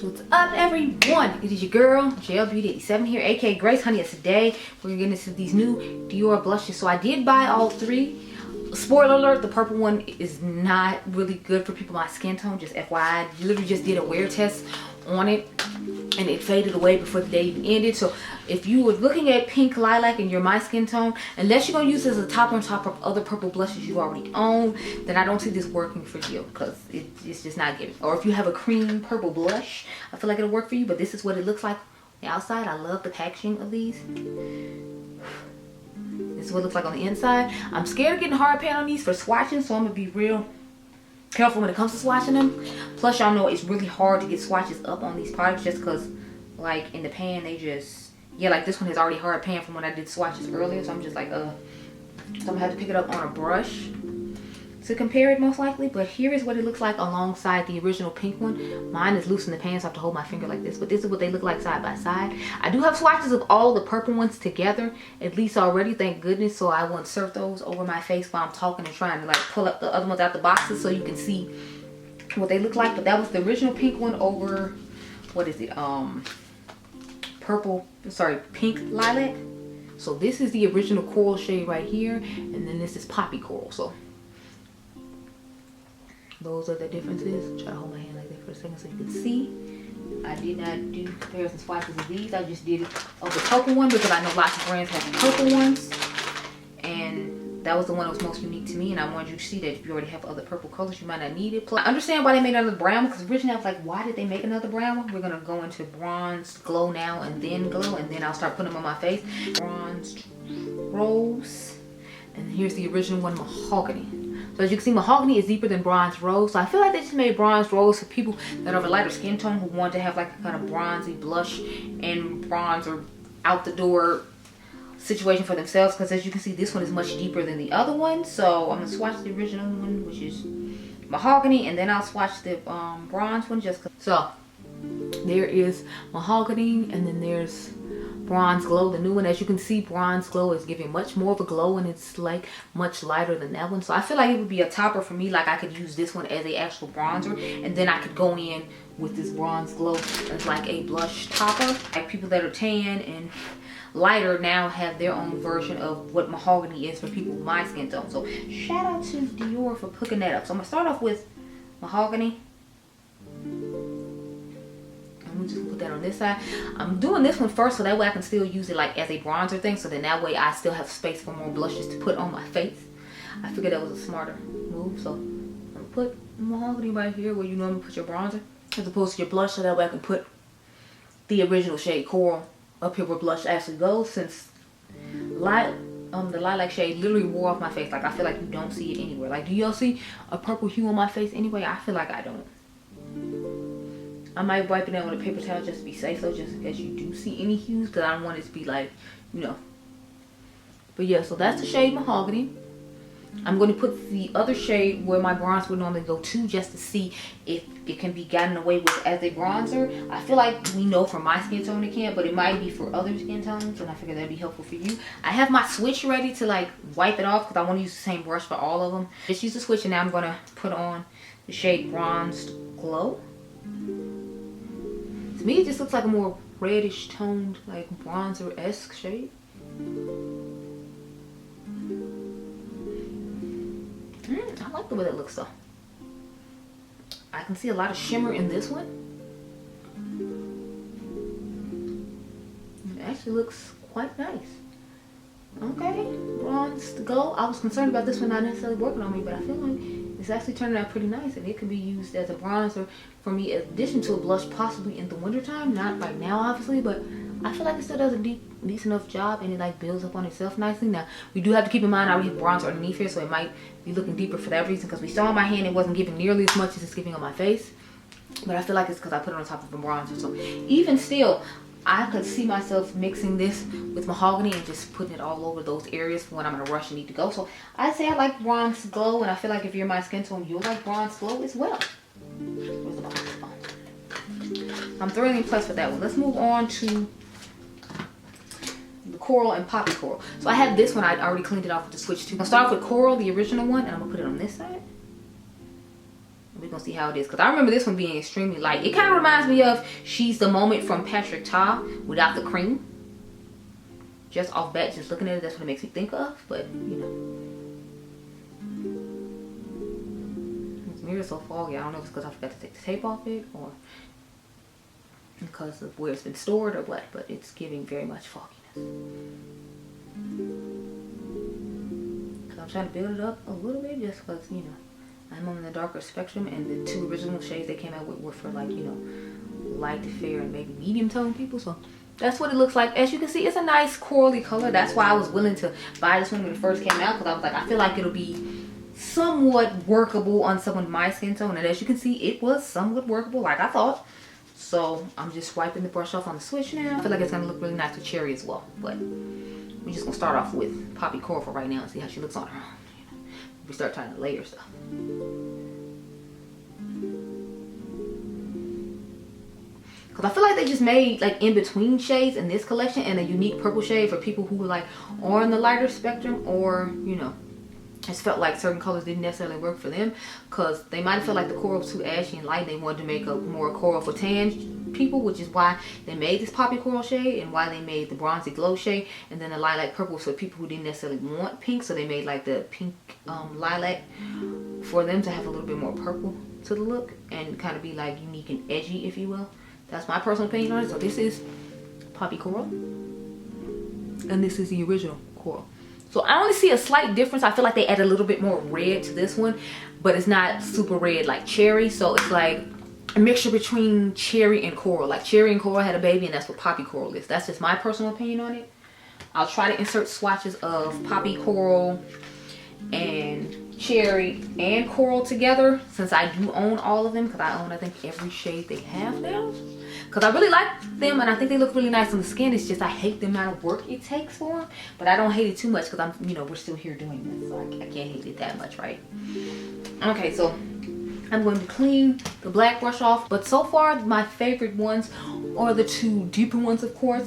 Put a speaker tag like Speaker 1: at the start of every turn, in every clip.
Speaker 1: What's up, everyone? It is your girl Gelbeauty-QM here, aka Grace Honey. And today we're getting into these new Dior blushes. So I did buy all three. Spoiler alert, the purple one is not really good for people my skin tone, just FYI. I literally just did a wear test on it and it faded away before the day even ended. So if you were looking at pink lilac and you're my skin tone, unless you're gonna use this as a top on top of other purple blushes you already own, then I don't see this working for you because it's just not giving. Or if you have a cream purple blush, I feel like it'll work for you, but this is what it looks like on the outside. I love the packaging of these. This is what it looks like on the inside. I'm scared of getting hard pan on these for swatching, so I'm gonna be real careful when it comes to swatching them. Plus, y'all know it's really hard to get swatches up on these products just because, like, in the pan, they just, yeah, like this one has already hard pan from when I did swatches earlier, so I'm just like, so I'm gonna have to pick it up on a brush to compare it most likely. But here is what it looks like alongside the original pink one. Mine is loose in the pan, so I have to hold my finger like this, but this is what they look like side by side. I do have swatches of all the purple ones together, at least already, thank goodness, so I will insert those over my face while I'm talking and trying to like pull up the other ones out the boxes so you can see what they look like. But that was the original pink one over, what is it, pink lilac. So this is the original coral shade right here, and then this is poppy coral. So those are the differences. Try to hold my hand like that for a second so you can see. I did not do comparison swatches of these. I just did it of the purple one because I know lots of brands have purple ones, and that was the one that was most unique to me. And I wanted you to see that if you already have other purple colors, you might not need it. Plus, I understand why they made another brown, because originally I was like, why did they make another brown one? We're gonna go into bronze glow now, and then glow, and then I'll start putting them on my face. Bronze rose, and here's the original one, mahogany. So as you can see, mahogany is deeper than bronze rose. So I feel like they just made bronze rose for people that are of a lighter skin tone who want to have like a kind of bronzy blush and bronze or out the door situation for themselves. Because as you can see, this one is much deeper than the other one. So I'm gonna swatch the original one, which is mahogany, and then I'll swatch the bronze one just cause. So there is mahogany, and then there's bronze glow, the new one. As you can see, bronze glow is giving much more of a glow, and it's like much lighter than that one. So I feel like it would be a topper for me. Like I could use this one as a actual bronzer, and then I could go in with this bronze glow as like a blush topper. Like people that are tan and lighter now have their own version of what mahogany is for people with my skin tone. So shout out to Dior for hooking that up. So I'm gonna start off with mahogany. I'm just put that on this side. I'm doing this one first so that way I can still use it like as a bronzer thing, so then that way I still have space for more blushes to put on my face. I figured that was a smarter move. So I'm gonna put mahogany right here where you normally put your bronzer, as opposed to your blush, so that way I can put the original shade coral up here where blush actually goes, since the lilac shade literally wore off my face. Like I feel like you don't see it anywhere. Like, do y'all see a purple hue on my face anyway? I feel like I don't. I might wipe it down with a paper towel just to be safe, so just in case you do see any hues, because I don't want it to be like, you know. But yeah, so that's the shade mahogany. I'm going to put the other shade where my bronze would normally go to, just to see if it can be gotten away with as a bronzer. I feel like we know for my skin tone it can't, but it might be for other skin tones, and I figured that'd be helpful for you. I have my switch ready to like wipe it off because I want to use the same brush for all of them. Just use the switch, and now I'm going to put on the shade Bronzed Glow. To me, it just looks like a more reddish toned, like bronzer-esque shade. I like the way that looks though. I can see a lot of shimmer in this one. It actually looks quite nice. Okay, Bronzed Glow. I was concerned about this one not necessarily working on me, but I feel like it's actually turning out pretty nice, and it can be used as a bronzer for me in addition to a blush, possibly in the wintertime. Not right now, obviously, but I feel like it still does a decent enough job, and it like builds up on itself nicely. Now, we do have to keep in mind I already have bronzer underneath here, so it might be looking deeper for that reason, because we saw on my hand it wasn't giving nearly as much as it's giving on my face. But I feel like it's because I put it on top of a bronzer. So even still, I could see myself mixing this with mahogany and just putting it all over those areas for when I'm in a rush and need to go. So I'd say I like Bronzed Glow, and I feel like if you're my skin tone, you'll like Bronzed Glow as well. Where's the box? Oh. I'm thoroughly impressed with that one. Let's move on to the coral and poppy coral. So I have this one. I already cleaned it off with the switch too. I'll start off with coral, the original one, and I'm gonna put it on this side. We're gonna see how it is, because I remember this one being extremely light. It kind of reminds me of She's the Moment from Patrick Ta without the cream. Just off bat, just looking at it, that's what it makes me think of. But you know, this mirror is so foggy. I don't know if it's because I forgot to take the tape off it, or because of where it's been stored, or what. But it's giving very much fogginess. So I'm trying to build it up a little bit, just because, you know, I'm on the darker spectrum, and the two original shades they came out with were for, like, you know, light to fair and maybe medium tone people. So that's what it looks like. As you can see, it's a nice corally color. That's why I was willing to buy this one when it first came out, because I was like, I feel like it'll be somewhat workable on someone my skin tone. And as you can see, it was somewhat workable, like I thought. So I'm just wiping the brush off on the switch now. I feel like it's gonna look really nice with cherry as well. But we're just gonna start off with Poppy Coral for right now and see how she looks on her own. We start trying to layer stuff. Because I feel like they just made like in between shades in this collection, and a unique purple shade for people who were like on the lighter spectrum, or you know, just felt like certain colors didn't necessarily work for them, because they might have felt like the coral was too ashy and light, and they wanted to make a more coral for tan people, which is why they made this Poppy Coral shade, and why they made the bronzy glow shade, and then the lilac purple for people who didn't necessarily want pink, so they made like the pink lilac for them to have a little bit more purple to the look and kind of be like unique and edgy, if you will. That's my personal opinion on it. So this is Poppy Coral, and this is the original coral. So I only see a slight difference. I feel like they add a little bit more red to this one, but it's not super red like cherry. So it's like a mixture between cherry and coral. Like cherry and coral had a baby, and that's what Poppy Coral is. That's just my personal opinion on it. I'll try to insert swatches of Poppy Coral and cherry and coral together, since I do own all of them, because I own, I think, every shade they have now. Because I really like them, and I think they look really nice on the skin. It's just I hate the amount of work it takes for them, but I don't hate it too much, because I'm, you know, we're still here doing this, so I can't hate it that much, right? Okay, so I'm going to clean the black brush off, but so far my favorite ones are the two deeper ones, of course.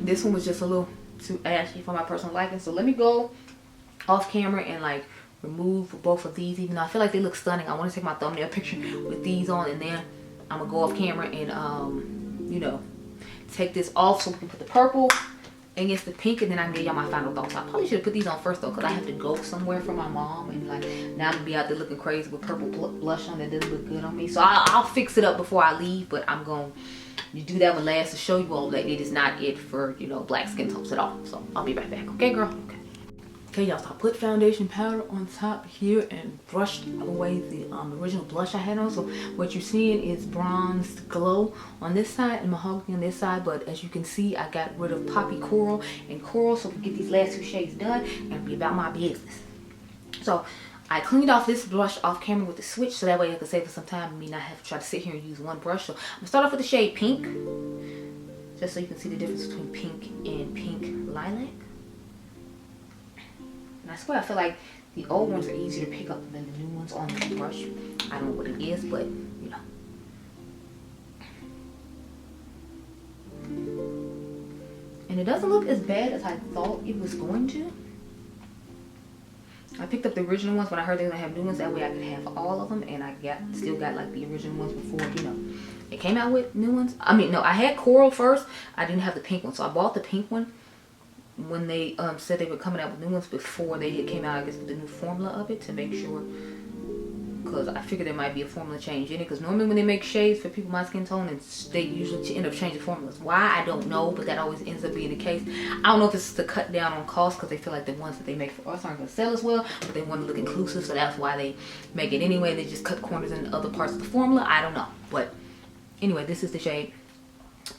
Speaker 1: This one was just a little too ashy for my personal liking, so let me go off camera and like remove both of these, even though I feel like they look stunning. I want to take my thumbnail picture with these on, and then I'm gonna go off camera and you know, take this off so we can put the purple against the pink, and then I can give y'all my final thoughts. I probably should have put these on first though, because I have to go somewhere for my mom, and like now I'm gonna be out there looking crazy with purple blush on that doesn't look good on me. So I'll fix it up before I leave, but I'm gonna do that one last to show you all that it is not it for, you know, black skin tones at all. So I'll be right back. Okay, girl? Okay, y'all, so I put foundation powder on top here and brushed away the original blush I had on. So what you're seeing is bronzed glow on this side and mahogany on this side. But as you can see, I got rid of Poppy Coral and Coral, so we get these last two shades done and be about my business. So I cleaned off this brush off camera with the switch, so that way I could save us some time and me not have to try to sit here and use one brush. So I'm gonna start off with the shade Pink, just so you can see the difference between pink and pink lilac. And I swear I feel like the old ones are easier to pick up than the new ones on the brush. I don't know what it is, but you know. And it doesn't look as bad as I thought it was going to. I picked up the original ones when I heard they were gonna have new ones, that way I could have all of them, and I still got like the original ones before, you know, it came out with new ones. I mean, no, I had Coral first. I didn't have the pink one, so I bought the pink one when they said they were coming out with new ones before they came out, I guess, with the new formula of it, to make sure, because I figured there might be a formula change in it, because normally when they make shades for people my skin tone, and they usually end up changing formulas. Why, I don't know, but that always ends up being the case. I don't know if it's to cut down on cost, because they feel like the ones that they make for us aren't going to sell as well, but they want to look inclusive, so that's why they make it anyway. They just cut corners in other parts of the formula. I don't know, but anyway, this is the shade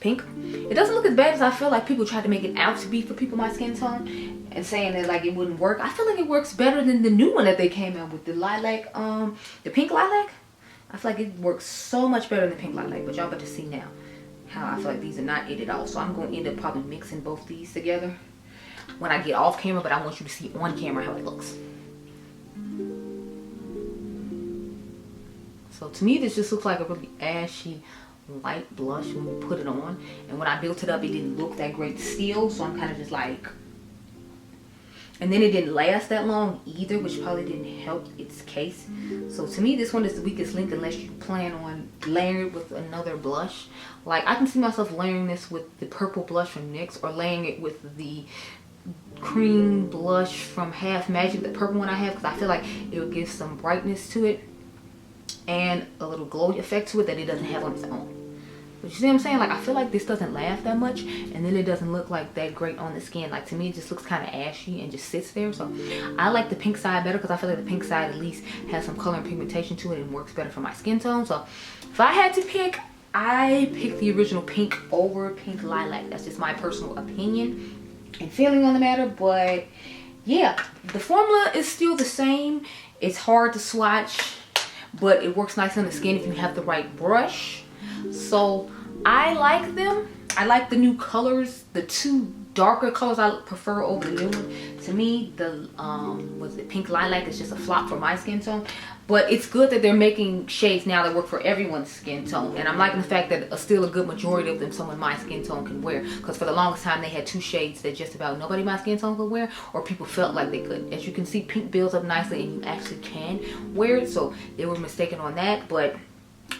Speaker 1: Pink. It doesn't look as bad as I feel like people tried to make it out to be for people my skin tone, and saying that like it wouldn't work. I feel like it works better than the new one that they came out with, the lilac, the pink lilac. I feel like it works so much better than the pink lilac, but y'all about to see now how I feel like these are not it at all. So I'm going to end up probably mixing both these together when I get off camera, but I want you to see on camera how it looks. So to me, this just looks like a really ashy light blush when we put it on, and when I built it up, it didn't look that great still, so I'm kind of just like, And then it didn't last that long either, which probably didn't help its case. So to me, this one is the weakest link unless you plan on layering it with another blush. Like, I can see myself layering this with the purple blush from NYX, or layering it with the cream blush from Half Magic, the purple one I have, because I feel like it will give some brightness to it and a little glow effect to it that it doesn't have on its own. But you see what I'm saying? Like, I feel like this doesn't last that much, and then it doesn't look like that great on the skin. Like, to me, it just looks kind of ashy and just sits there. So I like the pink side better because I feel like the pink side at least has some color and pigmentation to it and works better for my skin tone. So if I had to pick, I picked the original pink over Pink Lilac. That's just my personal opinion and feeling on the matter. But yeah, the formula is still the same. It's hard to swatch, but it works nice on the skin if you have the right brush. So I like them. I like the new colors. The two darker colors I prefer over the new one. To me, the was it Pink Lilac is just a flop for my skin tone. But it's good that they're making shades now that work for everyone's skin tone. And I'm liking the fact that still a good majority of them someone my skin tone can wear. Because for the longest time they had two shades that just about nobody my skin tone could wear, or people felt like they could. As you can see, pink builds up nicely and you actually can wear it. So they were mistaken on that. But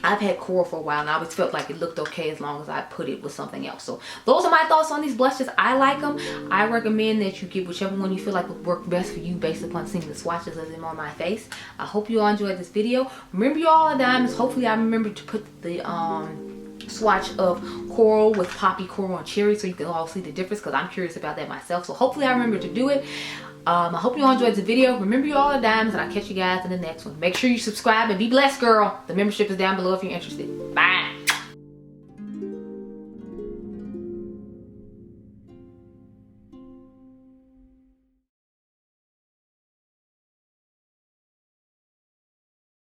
Speaker 1: I've had coral for a while and I always felt like it looked okay as long as I put it with something else. So those are my thoughts on these blushes. I like them. I recommend that you get whichever one you feel like would work best for you based upon seeing the swatches of them on my face. I hope you all enjoyed this video. Remember, you all are diamonds. Hopefully I remember to put the swatch of coral with poppy, coral, and cherry so you can all see the difference, because I'm curious about that myself. So hopefully I remember to do it. I hope you all enjoyed the video. Remember, you all are diamonds, and I'll catch you guys in the next one. Make sure you subscribe and be blessed, girl. The membership is down below if you're interested.